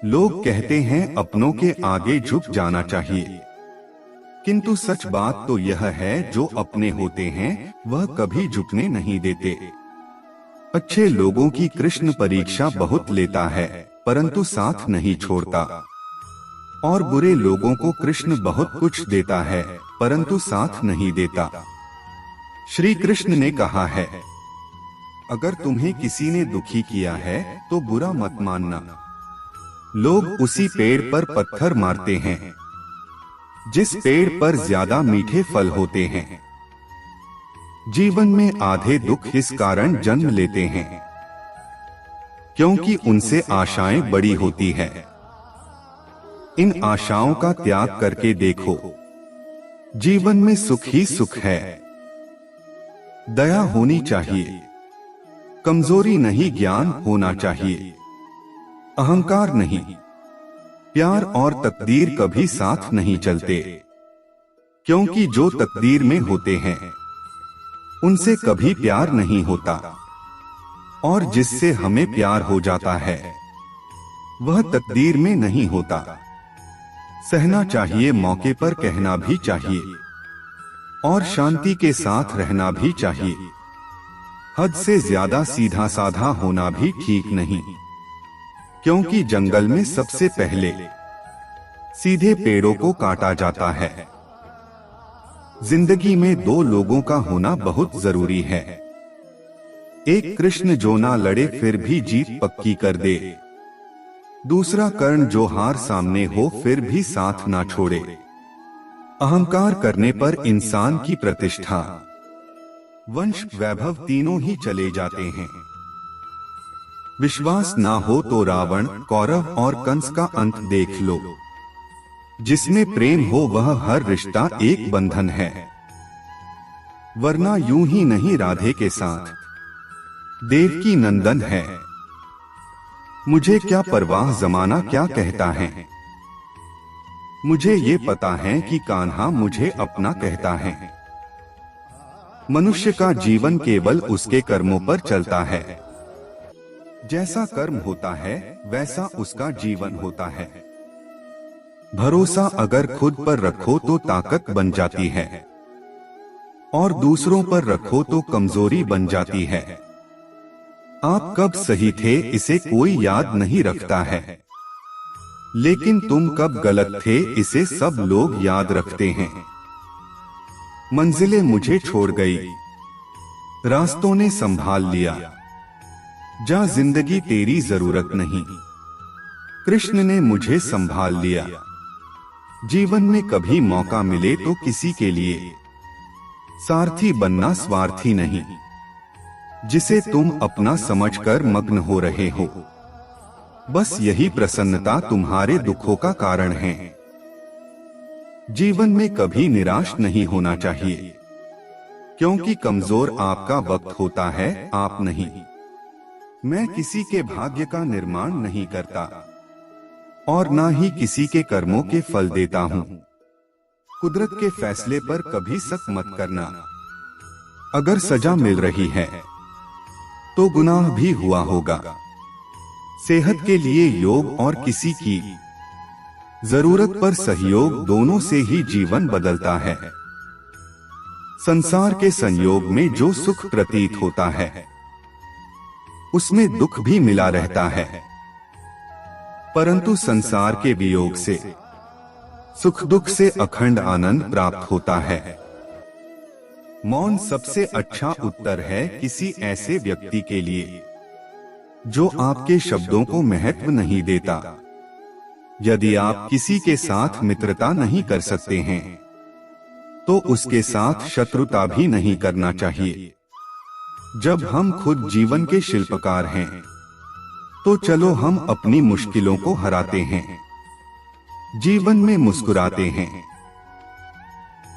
लोग कहते हैं अपनों के आगे झुक जाना चाहिए, किंतु सच बात तो यह है जो अपने होते हैं वह कभी झुकने नहीं देते। अच्छे लोगों की कृष्ण परीक्षा बहुत लेता है परंतु साथ नहीं छोड़ता, और बुरे लोगों को कृष्ण बहुत कुछ देता है परंतु साथ नहीं देता। श्री कृष्ण ने कहा है, अगर तुम्हें किसी ने दुखी किया है तो बुरा मत मानना। लोग उसी पेड़ पर पत्थर मारते हैं जिस पेड़ पर ज्यादा मीठे फल होते हैं। जीवन में आधे दुख इस कारण जन्म लेते हैं क्योंकि उनसे आशाएं बड़ी होती है। इन आशाओं का त्याग करके देखो, जीवन में सुख ही सुख है। दया होनी चाहिए, कमजोरी नहीं, ज्ञान होना चाहिए, अहंकार नहीं। प्यार और तकदीर कभी साथ नहीं चलते, क्योंकि जो तकदीर में होते हैं उनसे कभी प्यार नहीं होता, और जिससे हमें प्यार हो जाता है वह तकदीर में नहीं होता। सहना चाहिए, मौके पर कहना भी चाहिए, और शांति के साथ रहना भी चाहिए। हद से ज्यादा सीधा साधा होना भी ठीक नहीं, क्योंकि जंगल में सबसे पहले सीधे पेड़ों को काटा जाता है। जिंदगी में दो लोगों का होना बहुत जरूरी है, एक कृष्ण जो ना लड़े फिर भी जीत पक्की कर दे, दूसरा कर्ण जो हार सामने हो फिर भी साथ ना छोड़े। अहंकार करने पर इंसान की प्रतिष्ठा, वंश, वैभव तीनों ही चले जाते हैं। विश्वास ना हो तो रावण, कौरव और कंस का अंत देख लो। जिसमें प्रेम हो वह हर रिश्ता एक बंधन है, वरना यूं ही नहीं राधे के साथ देवकी नंदन है। मुझे क्या परवाह जमाना क्या कहता है, मुझे ये पता है कि कान्हा मुझे अपना कहता है। मनुष्य का जीवन केवल उसके कर्मों पर चलता है, जैसा कर्म होता है वैसा उसका जीवन होता है। भरोसा अगर खुद पर रखो तो ताकत बन जाती है, और दूसरों पर रखो तो कमजोरी बन जाती है। आप कब सही थे इसे कोई याद नहीं रखता है, लेकिन तुम कब गलत थे इसे सब लोग याद रखते हैं। मंजिलें मुझे छोड़ गई, रास्तों ने संभाल लिया, जा जिंदगी तेरी जरूरत नहीं। कृष्ण ने मुझे संभाल लिया। जीवन में कभी मौका मिले तो किसी के लिए सारथी बनना, स्वार्थी नहीं। जिसे तुम अपना समझकर मग्न हो रहे हो, बस यही प्रसन्नता तुम्हारे दुखों का कारण है। जीवन में कभी निराश नहीं होना चाहिए, क्योंकि कमजोर आपका वक्त होता है, आप नहीं। मैं किसी के भाग्य का निर्माण नहीं करता, और ना ही किसी के कर्मों के फल देता हूँ। कुदरत के फैसले पर कभी शक मत करना। अगर सजा मिल रही है तो गुनाह भी हुआ होगा। सेहत के लिए योग और किसी की जरूरत पर सहयोग, दोनों से ही जीवन बदलता है। संसार के संयोग में जो सुख प्रतीत होता है उसमें दुख भी मिला रहता है, परंतु संसार के वियोग से सुख दुख से अखंड आनंद प्राप्त होता है। मौन सबसे अच्छा उत्तर है किसी ऐसे व्यक्ति के लिए जो आपके शब्दों को महत्व नहीं देता। यदि आप किसी के साथ मित्रता नहीं कर सकते हैं तो उसके साथ शत्रुता भी नहीं करना चाहिए। जब हम खुद जीवन के शिल्पकार हैं तो चलो हम अपनी मुश्किलों को हराते हैं, जीवन में मुस्कुराते हैं।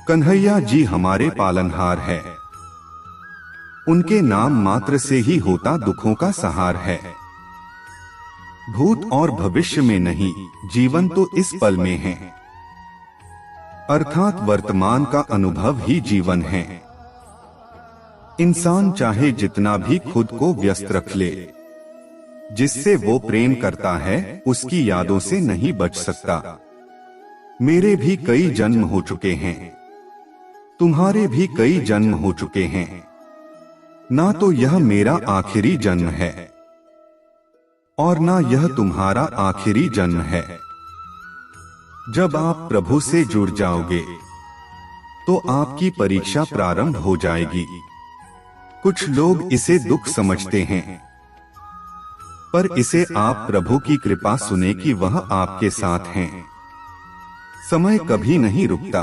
कन्हैया जी हमारे पालनहार है, उनके नाम मात्र से ही होता दुखों का सहार है। भूत और भविष्य में नहीं, जीवन तो इस पल में है, अर्थात वर्तमान का अनुभव ही जीवन है। इंसान चाहे जितना भी खुद को व्यस्त रख ले, जिससे वो प्रेम करता है उसकी यादों से नहीं बच सकता। मेरे भी कई जन्म हो चुके हैं, तुम्हारे भी कई जन्म हो चुके हैं, ना तो यह मेरा आखिरी जन्म है और ना यह तुम्हारा आखिरी जन्म है। जब आप प्रभु से जुड़ जाओगे तो आपकी परीक्षा प्रारंभ हो जाएगी। कुछ लोग इसे दुख समझते हैं, पर इसे आप प्रभु की कृपा सुने कि वह आपके साथ हैं। समय कभी नहीं रुकता।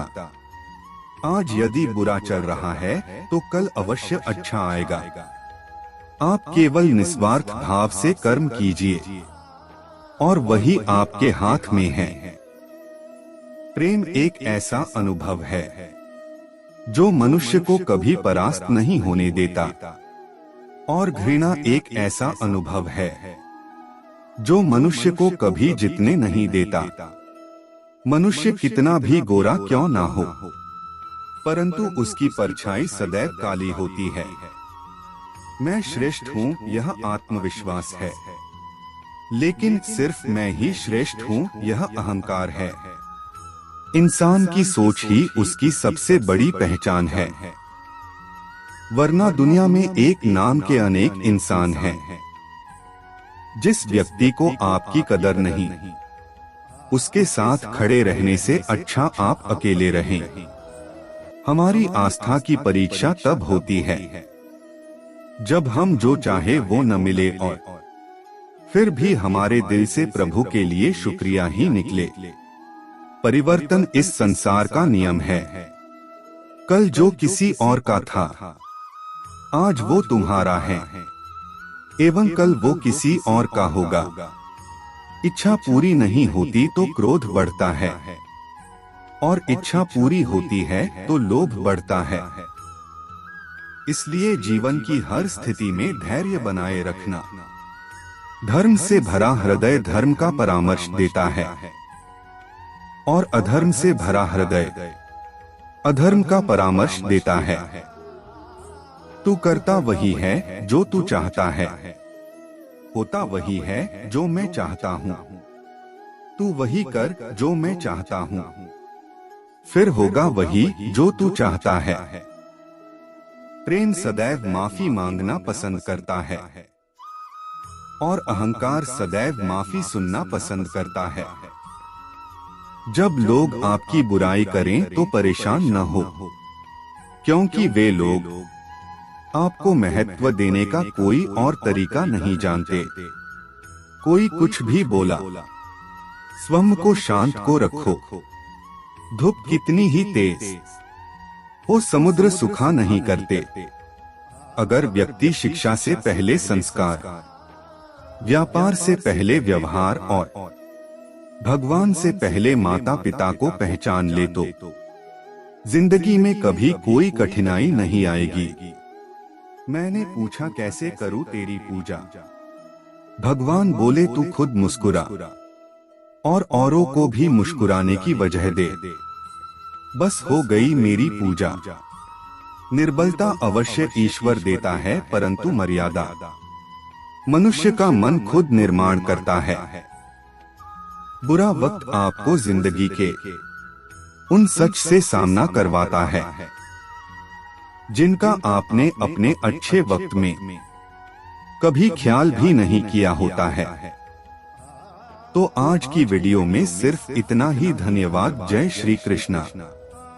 आज यदि बुरा चल रहा है तो कल अवश्य अच्छा आएगा। आप केवल निस्वार्थ भाव से कर्म कीजिए और वही आपके हाथ में है। प्रेम एक ऐसा अनुभव है जो मनुष्य को कभी परास्त नहीं होने देता, और घृणा एक ऐसा अनुभव है जो मनुष्य को कभी जीतने नहीं देता। मनुष्य कितना भी गोरा क्यों ना हो, परंतु उसकी परछाई सदैव काली होती है। मैं श्रेष्ठ हूँ यह आत्मविश्वास है, लेकिन सिर्फ मैं ही श्रेष्ठ हूँ यह अहंकार है। इंसान की सोच ही उसकी सबसे बड़ी पहचान है, वरना दुनिया में एक नाम के अनेक इंसान हैं। जिस व्यक्ति को आपकी कदर नहीं, उसके साथ खड़े रहने से अच्छा आप अकेले रहें। हमारी आस्था की परीक्षा तब होती है जब हम जो चाहे वो न मिले और फिर भी हमारे दिल से प्रभु के लिए शुक्रिया ही निकले। परिवर्तन इस संसार का नियम है। कल जो किसी और का था, आज वो तुम्हारा है, एवं कल वो किसी और का होगा। इच्छा पूरी नहीं होती तो क्रोध बढ़ता है, और इच्छा पूरी होती है तो लोभ बढ़ता है। इसलिए जीवन की हर स्थिति में धैर्य बनाए रखना। धर्म से भरा हृदय धर्म का परामर्श देता है, और अधर्म से भरा हृदय अधर्म का परामर्श देता है। तू करता वही है जो तू चाहता है, होता वही है जो मैं चाहता हूँ। तू वही कर जो मैं चाहता हूँ, फिर होगा वही जो तू चाहता है। प्रेम सदैव माफी मांगना पसंद करता है, और अहंकार सदैव माफी सुनना पसंद करता है। जब लोग आपकी बुराई करें तो परेशान न हो, क्योंकि वे लोग आपको महत्व देने का कोई और तरीका नहीं जानते। कोई कुछ भी बोला, स्वयं को शांत को रखो। धूप कितनी ही तेज हो, समुद्र सुखा नहीं करते। अगर व्यक्ति शिक्षा से पहले संस्कार, व्यापार से पहले व्यवहार और भगवान से पहले माता पिता को पहचान ले तो जिंदगी में कभी कोई कठिनाई नहीं आएगी। मैंने पूछा कैसे करूं तेरी पूजा? भगवान बोले तू खुद मुस्कुरा और औरों को भी मुस्कुराने की वजह दे, बस हो गई मेरी पूजा। निर्बलता अवश्य ईश्वर देता है, परंतु मर्यादा मनुष्य का मन खुद निर्माण करता है। बुरा वक्त आपको जिंदगी के उन सच से सामना करवाता है जिनका आपने अपने अच्छे वक्त में कभी ख्याल भी नहीं किया होता है। तो आज की वीडियो में सिर्फ इतना ही। धन्यवाद। जय श्री कृष्णा।